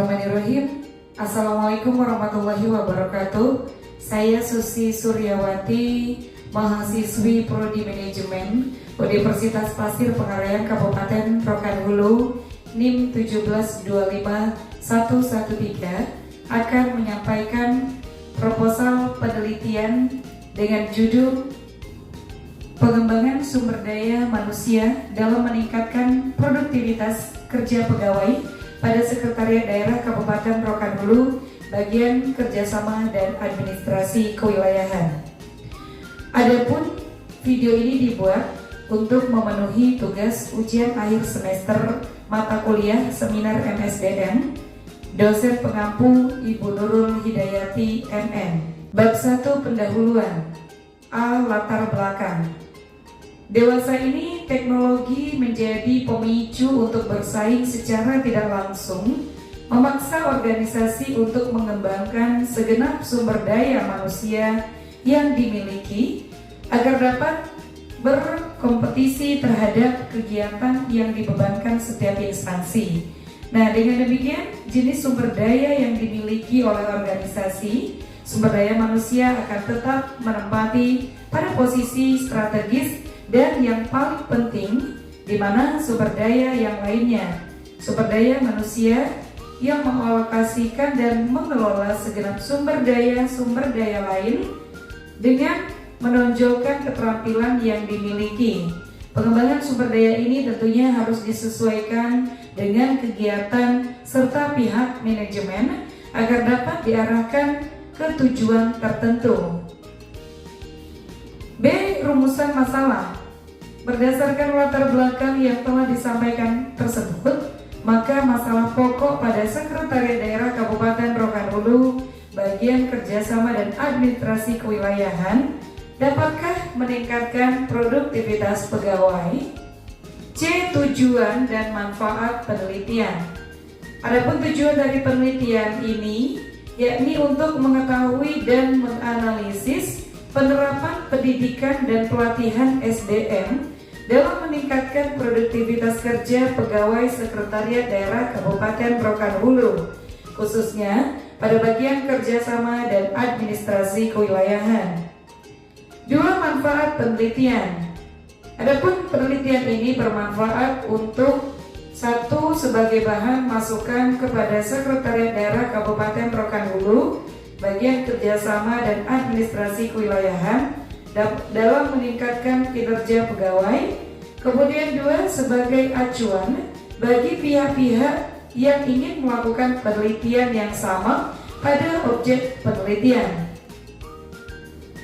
Bismillahirrahmanirrahim. Assalamualaikum warahmatullahi wabarakatuh. Saya Susi Suryawati, mahasiswi Prodi Manajemen Universitas Pasir Pengarayan Kabupaten Rokan Hulu, NIM 1725113, akan menyampaikan proposal penelitian dengan judul Pengembangan Sumber Daya Manusia dalam Meningkatkan Produktivitas Kerja Pegawai pada Sekretariat Daerah Kabupaten Rokan Hulu, bagian kerjasama dan administrasi kewilayahan. Adapun video ini dibuat untuk memenuhi tugas ujian akhir semester mata kuliah seminar MSDM dosen pengampu Ibu Nurul Hidayati MN. Bab 1 pendahuluan. A. Latar belakang. Dewasa ini teknologi menjadi pemicu untuk bersaing secara tidak langsung, memaksa organisasi untuk mengembangkan segenap sumber daya manusia yang dimiliki agar dapat berkompetisi terhadap kegiatan yang dibebankan setiap instansi. Nah, dengan demikian jenis sumber daya yang dimiliki oleh organisasi, sumber daya manusia akan tetap menempati pada posisi strategis dan yang paling penting, di mana sumber daya yang lainnya, sumber daya manusia yang mengalokasikan dan mengelola segenap sumber daya lain dengan menonjolkan keterampilan yang dimiliki. Pengembangan sumber daya ini tentunya harus disesuaikan dengan kegiatan serta pihak manajemen agar dapat diarahkan ke tujuan tertentu. B. Rumusan masalah. Berdasarkan latar belakang yang telah disampaikan tersebut, maka masalah pokok pada Sekretariat Daerah Kabupaten Rokan Hulu, bagian kerjasama dan administrasi kewilayahan, dapatkah meningkatkan produktivitas pegawai? C. Tujuan dan manfaat penelitian. Adapun tujuan dari penelitian ini yakni untuk mengetahui dan menganalisis penerapan pendidikan dan pelatihan SDM dalam meningkatkan produktivitas kerja pegawai Sekretariat Daerah Kabupaten Rokan Hulu, khususnya pada bagian kerjasama dan administrasi kewilayahan. 2. Manfaat penelitian. Adapun penelitian ini bermanfaat untuk 1. Sebagai bahan masukan kepada Sekretariat Daerah Kabupaten Rokan Hulu, bagian kerjasama dan administrasi kewilayahan dalam meningkatkan kinerja pegawai. Kemudian 2. Sebagai acuan bagi pihak-pihak yang ingin melakukan penelitian yang sama pada objek penelitian.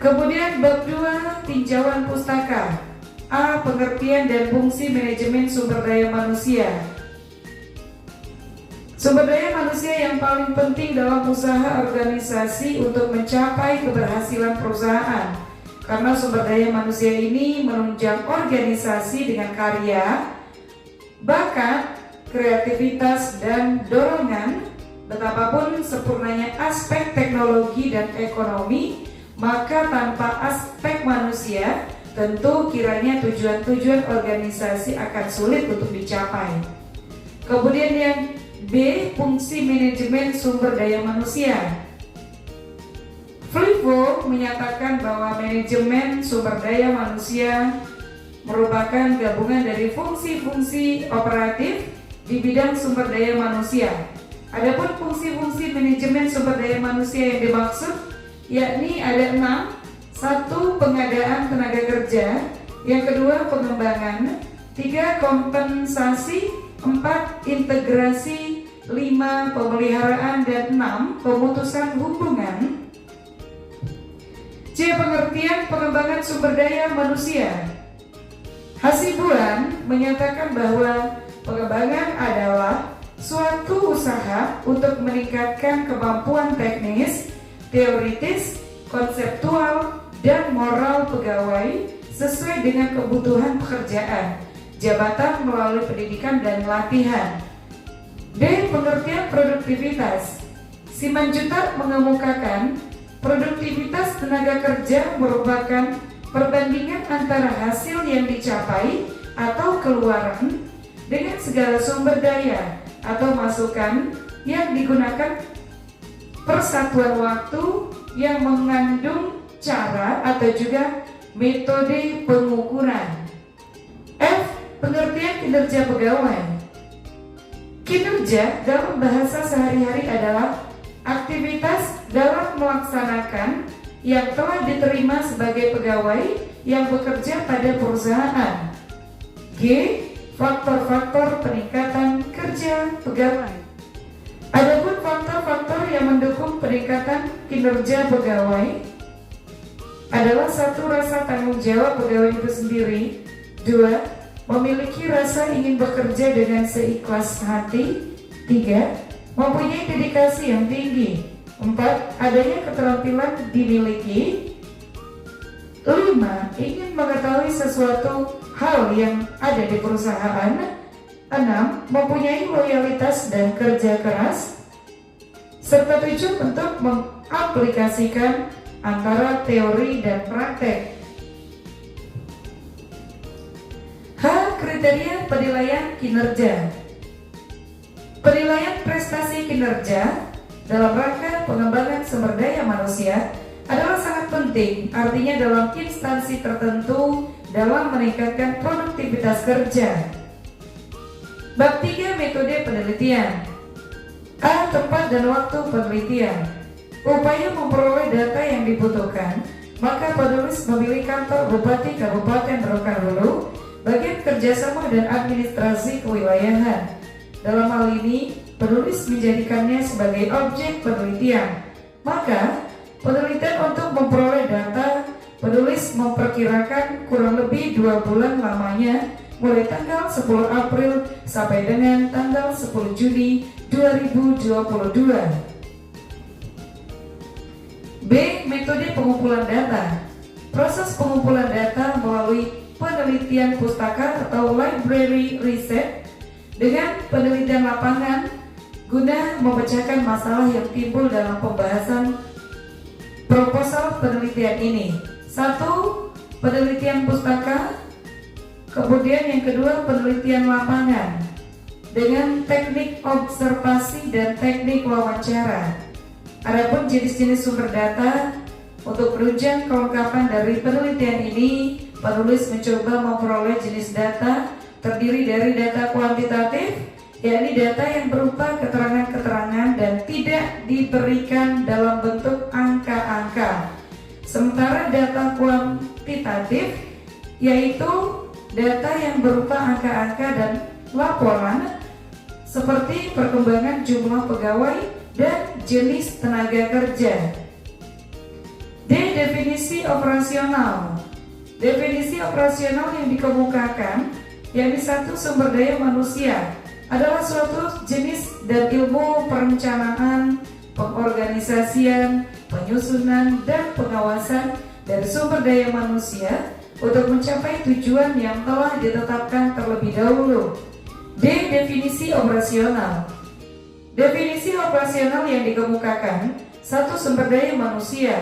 Kemudian bab 2 tinjauan pustaka. A. Pengertian dan fungsi manajemen sumber daya manusia. Sumber daya manusia yang paling penting dalam usaha organisasi untuk mencapai keberhasilan perusahaan, karena sumber daya manusia ini menunjang organisasi dengan karya, bakat, kreativitas, dan dorongan. Betapapun sempurnanya aspek teknologi dan ekonomi, maka tanpa aspek manusia, tentu kiranya tujuan-tujuan organisasi akan sulit untuk dicapai. Kemudian yang B. Fungsi manajemen sumber daya manusia. Flivo menyatakan bahwa manajemen sumber daya manusia merupakan gabungan dari fungsi-fungsi operatif di bidang sumber daya manusia. Adapun fungsi-fungsi manajemen sumber daya manusia yang dimaksud yakni ada 6. 1. Pengadaan tenaga kerja. Yang kedua, pengembangan. 3. Kompensasi. 4. Integrasi. 5. Pemeliharaan. Dan 6. Pemutusan hubungan. C. Pengertian pengembangan sumber daya manusia. Hasibuan menyatakan bahwa pengembangan adalah suatu usaha untuk meningkatkan kemampuan teknis, teoritis, konseptual, dan moral pegawai sesuai dengan kebutuhan pekerjaan, jabatan melalui pendidikan dan latihan. D. Pengertian produktivitas. Simanjuntak mengemukakan produktivitas tenaga kerja merupakan perbandingan antara hasil yang dicapai atau keluaran dengan segala sumber daya atau masukan yang digunakan persatuan waktu yang mengandung cara atau juga metode pengukuran. F. Pengertian kinerja pegawai. Kinerja dalam bahasa sehari-hari adalah aktivitas dalam melaksanakan yang telah diterima sebagai pegawai yang bekerja pada perusahaan. G. Faktor-faktor peningkatan kerja pegawai. Adapun faktor-faktor yang mendukung peningkatan kinerja pegawai adalah 1. Rasa tanggung jawab pegawai itu sendiri. 2. Memiliki rasa ingin bekerja dengan seikhlas hati. 3. Mempunyai dedikasi yang tinggi. 4. Adanya keterampilan dimiliki. 5. Ingin mengetahui sesuatu hal yang ada di perusahaan. 6. Mempunyai loyalitas dan kerja keras. Serta 7. Untuk mengaplikasikan antara teori dan praktek. H. Kriteria penilaian kinerja. Penilaian prestasi kinerja dalam rangka pengembangan sumber daya manusia adalah sangat penting, artinya dalam instansi tertentu dalam meningkatkan produktivitas kerja. Bab 3. Metode penelitian. A. Tempat dan waktu penelitian. Upaya memperoleh data yang dibutuhkan, maka penulis memilih kantor Bupati Kabupaten Rokan Hulu, bagian kerjasama dan administrasi kewilayahan. Dalam hal ini, penulis menjadikannya sebagai objek penelitian. Maka, penelitian untuk memperoleh data, penulis memperkirakan kurang lebih 2 bulan lamanya, mulai tanggal 10 April sampai dengan tanggal 10 Juni 2022. B. Metode pengumpulan data. Proses pengumpulan data melalui penelitian pustaka atau library research dengan penelitian lapangan guna memecahkan masalah yang timbul dalam pembahasan proposal penelitian ini. 1. Penelitian pustaka. Kemudian yang kedua, penelitian lapangan dengan teknik observasi dan teknik wawancara. Adapun jenis-jenis sumber data, untuk menunjang kelengkapan dari penelitian ini, penulis mencoba memperoleh jenis data terdiri dari data kuantitatif, yakni data yang berupa keterangan-keterangan dan tidak diberikan dalam bentuk angka-angka. Sementara data kuantitatif yaitu data yang berupa angka-angka dan laporan seperti perkembangan jumlah pegawai dan jenis tenaga kerja. D. Definisi operasional. Definisi operasional yang dikemukakan yakni 1. Sumber daya manusia adalah suatu jenis dan ilmu perencanaan, pengorganisasian, penyusunan, dan pengawasan dari sumber daya manusia untuk mencapai tujuan yang telah ditetapkan terlebih dahulu. D. Definisi operasional. Definisi operasional yang dikemukakan 1. Sumber daya manusia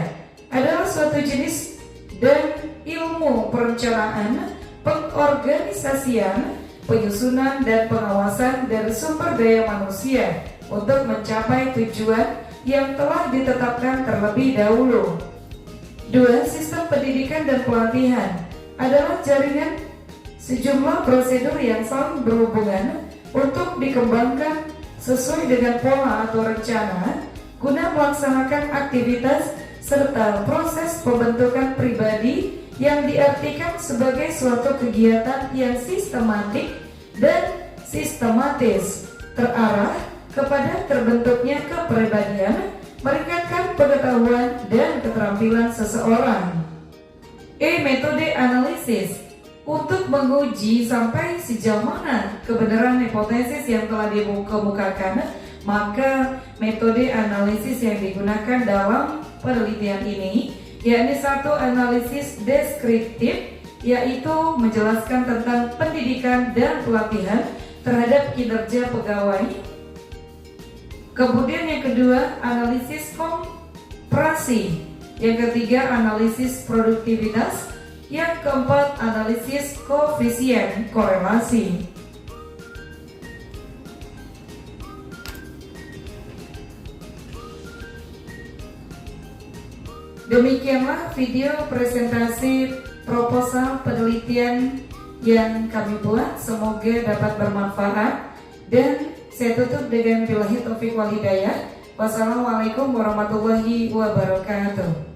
adalah suatu jenis dan ilmu perencanaan, pengorganisasian, penyusunan, dan pengawasan dari sumber daya manusia untuk mencapai tujuan yang telah ditetapkan terlebih dahulu. 2. Sistem pendidikan dan pelatihan adalah jaringan sejumlah prosedur yang saling berhubungan untuk dikembangkan sesuai dengan pola atau rencana guna melaksanakan aktivitas serta proses pembentukan pribadi yang diartikan sebagai suatu kegiatan yang sistematik dan sistematis, terarah kepada terbentuknya kepribadian, meningkatkan pengetahuan dan keterampilan seseorang. E. Metode analisis. Untuk menguji sampai sejauh mana kebenaran hipotesis yang telah dikemukakan, maka metode analisis yang digunakan dalam penelitian ini yakni 1. Analisis deskriptif, yaitu menjelaskan tentang pendidikan dan pelatihan terhadap kinerja pegawai. Kemudian yang kedua, analisis komparasi. Yang ketiga, analisis produktivitas. Yang keempat, analisis koefisien korelasi. Demikianlah video presentasi proposal penelitian yang kami buat, semoga dapat bermanfaat, dan saya tutup dengan billahi taufiq wal hidayah. Wassalamualaikum warahmatullahi wabarakatuh.